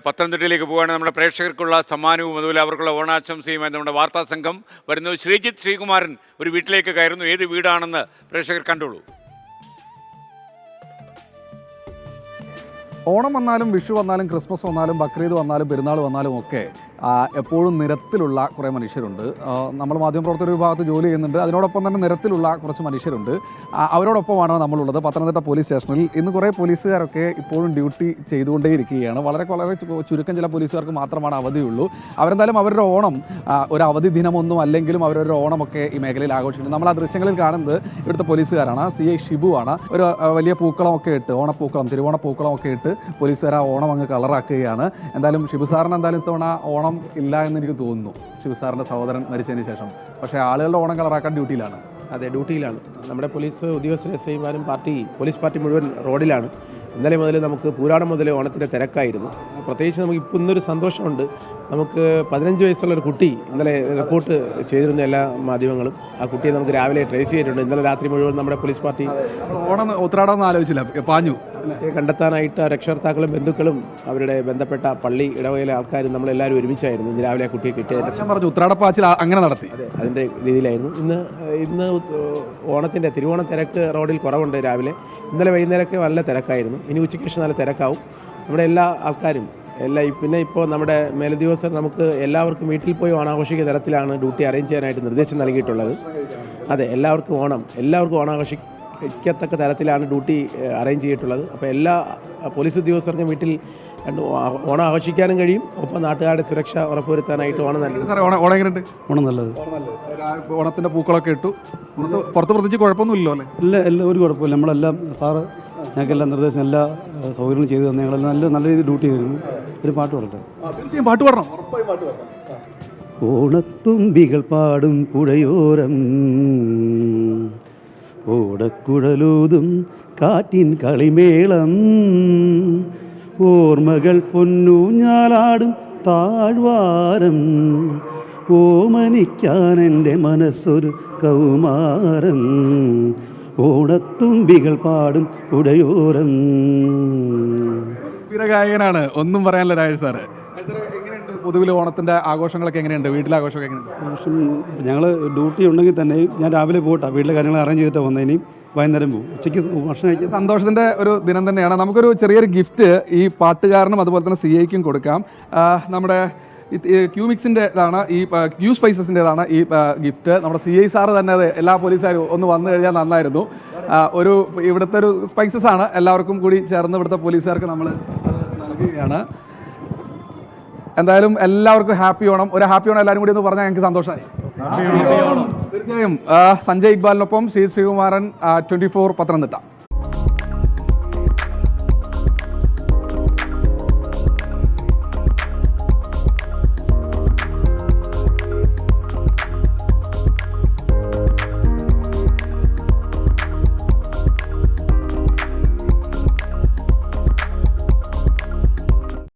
പത്തനംതിട്ടയിലേക്ക് പോവുകയാണ്. നമ്മുടെ പ്രേക്ഷകർക്കുള്ള സമ്മാനവും അതുപോലെ അവർക്കുള്ള ഓണാശംസയുമായി നമ്മുടെ വാർത്താ സംഘം വരുന്നു. ശ്രീജിത്ത് ശ്രീകുമാരൻ ഒരു വീട്ടിലേക്ക് കയറുന്നു. ഏത് വീടാണെന്ന് പ്രേക്ഷകർ കണ്ടോളൂ. ഓണം വന്നാലും വിഷു വന്നാലും ക്രിസ്മസ് വന്നാലും ബക്രീദ് വന്നാലും പെരുന്നാൾ വന്നാലും ഒക്കെ എപ്പോഴും നിരത്തിലുള്ള കുറേ മനുഷ്യരുണ്ട്. നമ്മൾ മാധ്യമപ്രവർത്തകർ വിഭാഗത്ത് ജോലി ചെയ്യുന്നുണ്ട്. അതിനോടൊപ്പം തന്നെ നിരത്തിലുള്ള കുറച്ച് മനുഷ്യരുണ്ട്. അവരോടൊപ്പമാണ് നമ്മളുള്ളത് പത്തനംതിട്ട പോലീസ് സ്റ്റേഷനിൽ. ഇന്ന് കുറേ പോലീസുകാരൊക്കെ ഇപ്പോഴും ഡ്യൂട്ടി ചെയ്തുകൊണ്ടേയിരിക്കുകയാണ്. വളരെ ചുരുക്കം ചില പോലീസുകാർക്ക് മാത്രമാണ് അവധിയുള്ളൂ. അവരെന്തായാലും അവരുടെ ഓണം ഒരു അവധി ദിനമൊന്നും അല്ലെങ്കിലും അവരൊരു ഓണമൊക്കെ ഈ മേഖലയിൽ ആഘോഷിക്കുന്നു. നമ്മൾ ആ ദൃശ്യങ്ങളിൽ കാണുന്നത് ഇവിടുത്തെ പോലീസുകാരാണ്. CI ഷിബു ആണ്. ഒരു വലിയ പൂക്കളമൊക്കെ ഇട്ട് ഓണപ്പൂക്കളം തിരുവോണപ്പൂക്കളമൊക്കെ ഇട്ട് പോലീസുകാർ ആ ഓണം അങ്ങ് കളറാക്കുകയാണ്. എന്തായാലും ഷിബു സാറിന് എന്തായാലും ഇത്തവണ ഓണം ഇല്ല എന്ന് എനിക്ക് തോന്നുന്നു, ഷിബു സാറിൻ്റെ സഹോദരൻ മരിച്ചതിന് ശേഷം. പക്ഷേ ആളുകളുടെ ഓണം കളറാക്കാൻ ഡ്യൂട്ടിയിലാണ്. അതെ, ഡ്യൂട്ടിയിലാണ്. നമ്മുടെ പോലീസ് ഉദ്യോഗസ്ഥരെ SIമാരും പോലീസ് പാർട്ടി മുഴുവൻ റോഡിലാണ്. ഇന്നലെ മുതൽ നമുക്ക് പൂരാടം മുതൽ ഓണത്തിൻ്റെ തിരക്കായിരുന്നു. പ്രത്യേകിച്ച് നമുക്ക് ഇപ്പോൾ ഇന്നൊരു സന്തോഷമുണ്ട്. നമുക്ക് 15 വയസ്സുള്ളൊരു കുട്ടി ഇന്നലെ റിപ്പോർട്ട് ചെയ്തിരുന്ന എല്ലാ മാധ്യമങ്ങളും. ആ കുട്ടിയെ നമുക്ക് രാവിലെ ട്രേസ് ചെയ്തിട്ടുണ്ട്. ഇന്നലെ രാത്രി മുഴുവൻ നമ്മുടെ പോലീസ് പാർട്ടി ഓണം ഉത്രാടം ആലോചിച്ചില്ല, പാഞ്ഞു കണ്ടെത്താനായിട്ട് രക്ഷകർത്താക്കളും ബന്ധുക്കളും അവരുടെ ബന്ധപ്പെട്ട പള്ളി ഇടവകയിലെ ആൾക്കാരും നമ്മളെല്ലാവരും ഒരുമിച്ചായിരുന്നു. ഇന്ന് രാവിലെ ആ കുട്ടിയെ കിട്ടിയത് ഞാൻ പറഞ്ഞു ഉത്രാടപ്പാച്ചിൽ അങ്ങനെ നടത്തി. അതെ, അതിൻ്റെ രീതിയിലായിരുന്നു. ഇന്ന് ഓണത്തിൻ്റെ തിരുവോണ തിരക്ക് റോഡിൽ കുറവുണ്ട്. രാവിലെ ഇന്നലെ വൈകുന്നേരമൊക്കെ നല്ല തിരക്കായിരുന്നു. ഇനി ഉച്ചയ്ക്ക് ശേഷം നല്ല തിരക്കാവും. നമ്മുടെ എല്ലാ ആൾക്കാരും പിന്നെ ഇപ്പോൾ നമ്മുടെ മേലുദ്യോഗസ്ഥർ നമുക്ക് എല്ലാവർക്കും വീട്ടിൽ പോയി ഓണാഘോഷിക്കുന്ന തരത്തിലാണ് ഡ്യൂട്ടി അറേഞ്ച് ചെയ്യാനായിട്ട് നിർദ്ദേശം നൽകിയിട്ടുള്ളത്. അതെ, എല്ലാവർക്കും ഓണാഘോഷിക്കത്തക്ക തരത്തിലാണ് ഡ്യൂട്ടി അറേഞ്ച് ചെയ്തിട്ടുള്ളത്. അപ്പോൾ എല്ലാ പോലീസ് ഉദ്യോഗസ്ഥർക്കും വീട്ടിൽ ഓണം ആഘോഷിക്കാനും കഴിയും. ഒപ്പം നാട്ടുകാരുടെ സുരക്ഷ ഉറപ്പുവരുത്താനായിട്ട് ഓണം നല്ലത്. ഓണം എങ്ങനെയുണ്ട്? ഓണം നല്ലത്. ഓണത്തിൻ്റെ പൂക്കളൊക്കെ ഇട്ടു. പുറത്ത് പ്രത്യേകിച്ച് കുഴപ്പമൊന്നുമില്ലല്ലോ അല്ലേ? എല്ലാം ഒരു കുഴപ്പമില്ല. നമ്മളെല്ലാം സാറ് ഞങ്ങൾക്കെല്ലാം നിർദ്ദേശം എല്ലാ സൗകര്യങ്ങളും ചെയ്തു തന്നെ. ഞങ്ങളെല്ലാം നല്ല രീതിയിൽ ഡ്യൂട്ടി ചെയ്തിരുന്നു. ഒരു പാട്ട് പറയട്ടെ? തീർച്ചയായും പാട്ട് പാടണം. ഓണത്തുമ്പികൾ പാടും പുഴയോരം ഓടക്കുഴലൂതും കാറ്റിൻ കളിമേളം ഓർമ്മകൾ പൊന്നൂഞ്ഞാലാടും താഴ്വാരം ഓമനിക്കാൻ എൻ്റെ മനസ്സൊരു കൗമാരം ഓണത്തുമ്പികൾ പാടും ഉടയോരം. ഗായകനാണ്, ഒന്നും പറയാനില്ല രാജേഷ് സാറ്. എങ്ങനെയുണ്ട് പൊതുവിൽ ഓണത്തിൻ്റെ ആഘോഷങ്ങളൊക്കെ എങ്ങനെയുണ്ട്? വീട്ടിലെ ആഘോഷമൊക്കെ എങ്ങനെയുണ്ട്? ഞങ്ങൾ ഡ്യൂട്ടി ഉണ്ടെങ്കിൽ തന്നെ ഞാൻ രാവിലെ പോകട്ടെ, വീട്ടിലെ കാര്യങ്ങൾ അറേഞ്ച് ചെയ്തിട്ട് വന്നതിനും വൈകുന്നേരം പോകും. ഉച്ചയ്ക്ക് ഭക്ഷണം കഴിക്കും. സന്തോഷത്തിൻ്റെ ഒരു ദിനം തന്നെയാണ്. നമുക്കൊരു ചെറിയൊരു ഗിഫ്റ്റ് ഈ പാട്ടുകാരനും അതുപോലെ തന്നെ CIക്കും കൊടുക്കാം. നമ്മുടെ ക്യൂമിക്സിൻ്റെതാണ്, ഈ ക്യൂ സ്പൈസസിൻ്റെതാണ് ഈ ഗിഫ്റ്റ്. നമ്മുടെ CI സാറ് തന്നെ അത് എല്ലാ പോലീസുകാരും ഒന്ന് വന്നു കഴിഞ്ഞാൽ നന്നായിരുന്നു. ഒരു ഇവിടുത്തെ ഒരു സ്പൈസസ് ആണ്, എല്ലാവർക്കും കൂടി ചേർന്ന് ഇവിടുത്തെ പോലീസുകാർക്ക് നമ്മൾ നൽകുകയാണ്. എന്തായാലും എല്ലാവർക്കും ഹാപ്പി ഓണം. ഒരു ഹാപ്പി ഓണം എല്ലാവരും കൂടി ഒന്ന് പറഞ്ഞാൽ ഞങ്ങൾക്ക് സന്തോഷമായി. തീർച്ചയായും. സഞ്ജയ് ഇക്ബാലിനൊപ്പം ശ്രീകുമാരൻ, 24 പത്തനംതിട്ട.